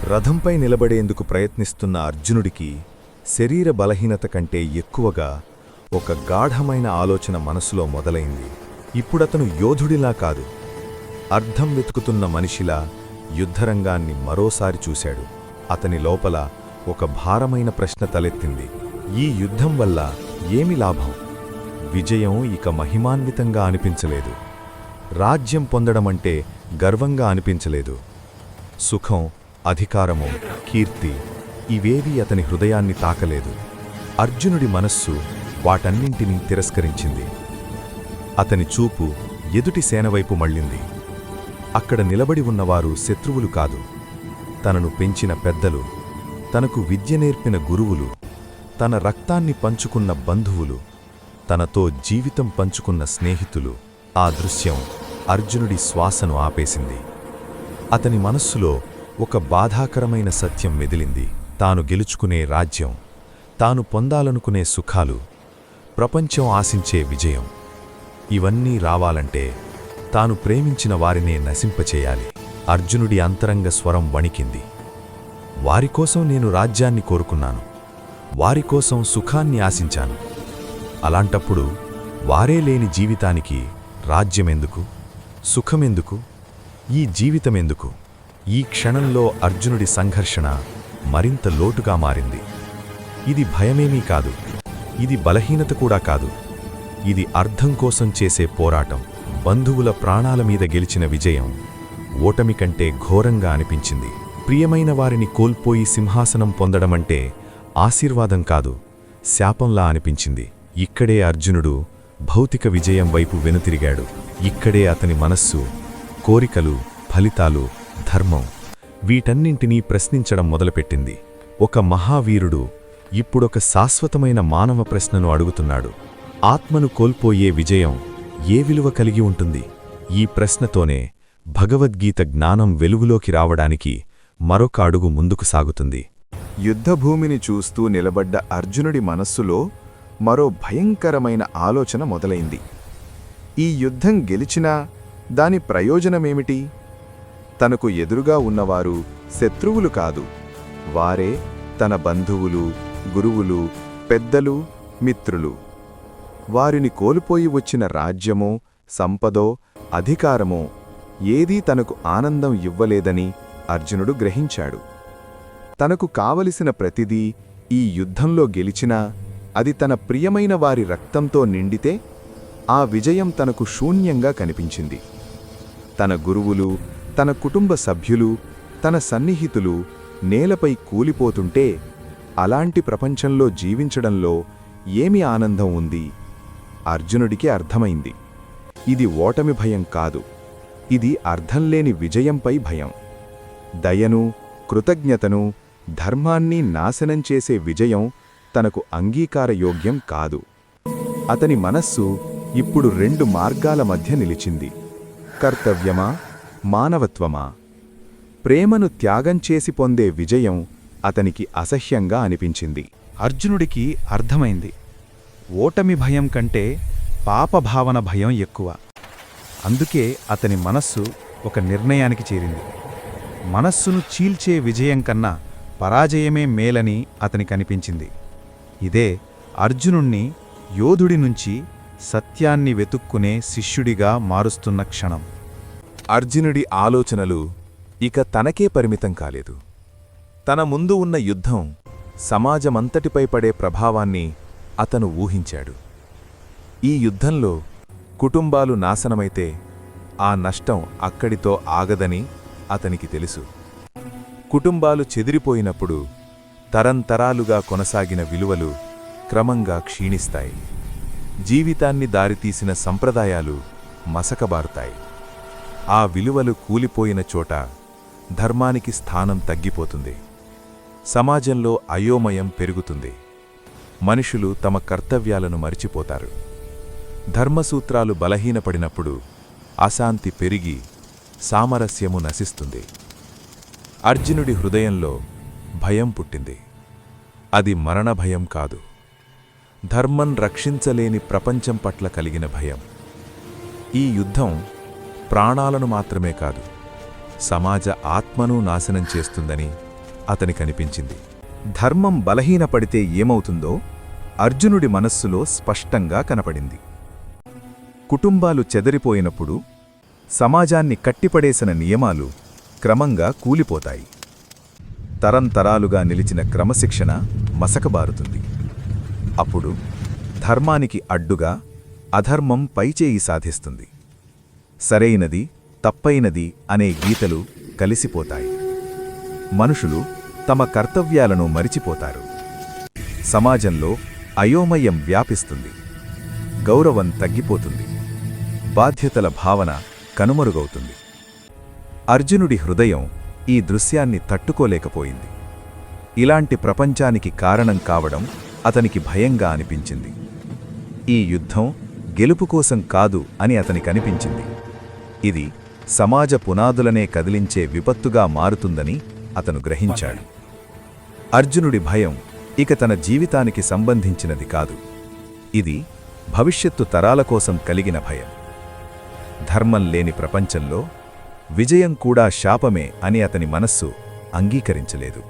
రథంపై నిలబడేందుకు ప్రయత్నిస్తున్న అర్జునుడికి శరీర బలహీనత కంటే ఎక్కువగా ఒక గాఢమైన ఆలోచన మనసులో మొదలైంది. ఇప్పుడతను యోధుడిలా కాదు, అర్థం వెతుకుతున్న మనిషిలా యుద్ధరంగాన్ని మరోసారి చూశాడు. అతని లోపల ఒక భారమైన ప్రశ్న తలెత్తింది. ఈ యుద్ధం వల్ల ఏమి లాభం? విజయం ఇక మహిమాన్వితంగా అనిపించలేదు. రాజ్యం పొందడమంటే గర్వంగా అనిపించలేదు. సుఖం, అధికారము, కీర్తి ఇవేవీ అతని హృదయాన్ని తాకలేదు. అర్జునుడి మనస్సు వాటన్నింటినీ తిరస్కరించింది. అతని చూపు ఎదుటి సేనవైపు మళ్ళింది. అక్కడ నిలబడి ఉన్నవారు శత్రువులు కాదు, తనను పెంచిన పెద్దలు, తనకు విద్య నేర్పిన గురువులు, తన రక్తాన్ని పంచుకున్న బంధువులు, తనతో జీవితం పంచుకున్న స్నేహితులు. ఆ దృశ్యం అర్జునుడి శ్వాసను ఆపేసింది. అతని మనస్సులో ఒక బాధాకరమైన సత్యం మెదిలింది. తాను గెలుచుకునే రాజ్యం, తాను పొందాలనుకునే సుఖాలు, ప్రపంచం ఆశించే విజయం, ఇవన్నీ రావాలంటే తాను ప్రేమించిన వారినే నశింపచేయాలి. అర్జునుడి అంతరంగ స్వరం వణికింది. వారికోసం నేను రాజ్యాన్ని కోరుకున్నాను, వారికోసం సుఖాన్ని ఆశించాను. అలాంటప్పుడు వారే లేని జీవితానికి రాజ్యమెందుకు, సుఖమెందుకు, ఈ జీవితమెందుకు? ఈ క్షణంలో అర్జునుడి సంఘర్షణ మరింత లోటుగా మారింది. ఇది భయమేమీ కాదు, ఇది బలహీనత కూడా కాదు, ఇది అర్థం కోసం చేసే పోరాటం. బంధువుల ప్రాణాల మీద గెలిచిన విజయం ఓటమి కంటే ఘోరంగా అనిపించింది. ప్రియమైన వారిని కోల్పోయి సింహాసనం పొందడమంటే ఆశీర్వాదం కాదు, శాపంలా అనిపించింది. ఇక్కడే అర్జునుడు భౌతిక విజయం వైపు వెనుతిరిగాడు. ఇక్కడే అతని మనస్సు కోరికలు, ఫలితాలు, ధర్మం వీటన్నింటినీ ప్రశ్నించడం మొదలుపెట్టింది. ఒక మహావీరుడు ఇప్పుడొక శాశ్వతమైన మానవ ప్రశ్నను అడుగుతున్నాడు. ఆత్మను కోల్పోయే విజయం ఏ విలువ కలిగి ఉంటుంది? ఈ ప్రశ్నతోనే భగవద్గీత జ్ఞానం వెలుగులోకి రావడానికి మరొక అడుగు ముందుకు సాగుతుంది. యుద్ధభూమిని చూస్తూ నిలబడ్డ అర్జునుడి మనస్సులో మరో భయంకరమైన ఆలోచన మొదలైంది. ఈ యుద్ధం గెలిచినా దాని ప్రయోజనమేమిటి? తనకు ఎదురుగా ఉన్నవారు శత్రువులు కాదు, వారే తన బంధువులు, గురువులు, పెద్దలు, మిత్రులు. వారిని కోల్పోయి వచ్చిన రాజ్యమో, సంపదో, అధికారమో ఏదీ తనకు ఆనందం ఇవ్వలేదని అర్జునుడు గ్రహించాడు. తనకు కావలసిన ప్రతిదీ ఈ యుద్ధంలో గెలిచినా అది తన ప్రియమైన వారి రక్తంతో నిండితే ఆ విజయం తనకు శూన్యంగా కనిపించింది. తన గురువులు, తన కుటుంబ సభ్యులు, తన సన్నిహితులు నేలపై కూలిపోతుంటే అలాంటి ప్రపంచంలో జీవించడంలో ఏమి ఆనందం ఉంది? అర్జునుడికి అర్థమైంది. ఇది ఓటమి భయం కాదు, ఇది అర్థంలేని విజయంపై భయం. దయను, కృతజ్ఞతను, ధర్మాన్ని నాశనం చేసే విజయం తనకు అంగీకారయోగ్యం కాదు. అతని మనస్సు ఇప్పుడు రెండు మార్గాల మధ్య నిలిచింది. కర్తవ్యమా, మానవత్వమా? ప్రేమను త్యాగం చేసి పొందే విజయం అతనికి అసహ్యంగా అనిపించింది. అర్జునుడికి అర్థమైంది, ఓటమి భయం కంటే పాపభావన భయం ఎక్కువ. అందుకే అతని మనస్సు ఒక నిర్ణయానికి చేరింది. మనస్సును చీల్చే విజయం కన్నా పరాజయమే మేలని అతనికనిపించింది. ఇదే అర్జునుణ్ణి యోధుడి నుంచి సత్యాన్ని వెతుక్కునే శిష్యుడిగా మారుస్తున్న క్షణం. అర్జునుడి ఆలోచనలు ఇక తనకే పరిమితం కాలేదు. తన ముందు ఉన్న యుద్ధం సమాజమంతటిపై పడే ప్రభావాన్ని అతను ఊహించాడు. ఈ యుద్ధంలో కుటుంబాలు నాశనమైతే ఆ నష్టం అక్కడితో ఆగదని అతనికి తెలుసు. కుటుంబాలు చెదిరిపోయినప్పుడు తరంతరాలుగా కొనసాగిన విలువలు క్రమంగా క్షీణిస్తాయి. జీవితాన్ని దారితీసిన సంప్రదాయాలు మసకబారుతాయి. ఆ విలువలు కూలిపోయిన చోట ధర్మానికి స్థానం తగ్గిపోతుంది. సమాజంలో అయోమయం పెరుగుతుంది. మనుషులు తమ కర్తవ్యాలను మరిచిపోతారు. ధర్మసూత్రాలు బలహీనపడినప్పుడు అశాంతి పెరిగి సామరస్యము నశిస్తుంది. అర్జునుడి హృదయంలో భయం పుట్టింది. అది మరణ భయం కాదు, ధర్మం రక్షించలేని ప్రపంచం పట్ల కలిగిన భయం. ఈ యుద్ధం ప్రాణాలను మాత్రమే కాదు, సమాజ ఆత్మను నాశనం చేస్తుందని అతనికనిపించింది. ధర్మం బలహీనపడితే ఏమవుతుందో అర్జునుడి మనస్సులో స్పష్టంగా కనపడింది. కుటుంబాలు చెదరిపోయినప్పుడు సమాజాన్ని కట్టిపడేసిన నియమాలు క్రమంగా కూలిపోతాయి. తరంతరాలుగా నిలిచిన క్రమశిక్షణ మసకబారుతుంది. అప్పుడు ధర్మానికి అడ్డుగా అధర్మం పైచేయి సాధిస్తుంది. సరైనది తప్పైనది అనే గీతలు కలిసిపోతాయి. మనుషులు తమ కర్తవ్యాలను మరిచిపోతారు. సమాజంలో అయోమయం వ్యాపిస్తుంది. గౌరవం తగ్గిపోతుంది. బాధ్యతల భావన కనుమరుగవుతుంది. అర్జునుడి హృదయం ఈ దృశ్యాన్ని తట్టుకోలేకపోయింది. ఇలాంటి ప్రపంచానికి కారణం కావడం అతనికి భయంగా అనిపించింది. ఈ యుద్ధం గెలుపు కోసం కాదు అని అతనికనిపించింది. ఇది సమాజ పునాదులనే కదిలించే విపత్తుగా మారుతుందని అతను గ్రహించాడు. అర్జునుడి భయం ఇక తన జీవితానికి సంబంధించినది కాదు. ఇది భవిష్యత్తు తరాల కోసం కలిగిన భయం. ధర్మం లేని ప్రపంచంలో విజయం కూడా శాపమే అని అతని మనస్సు అంగీకరించలేదు.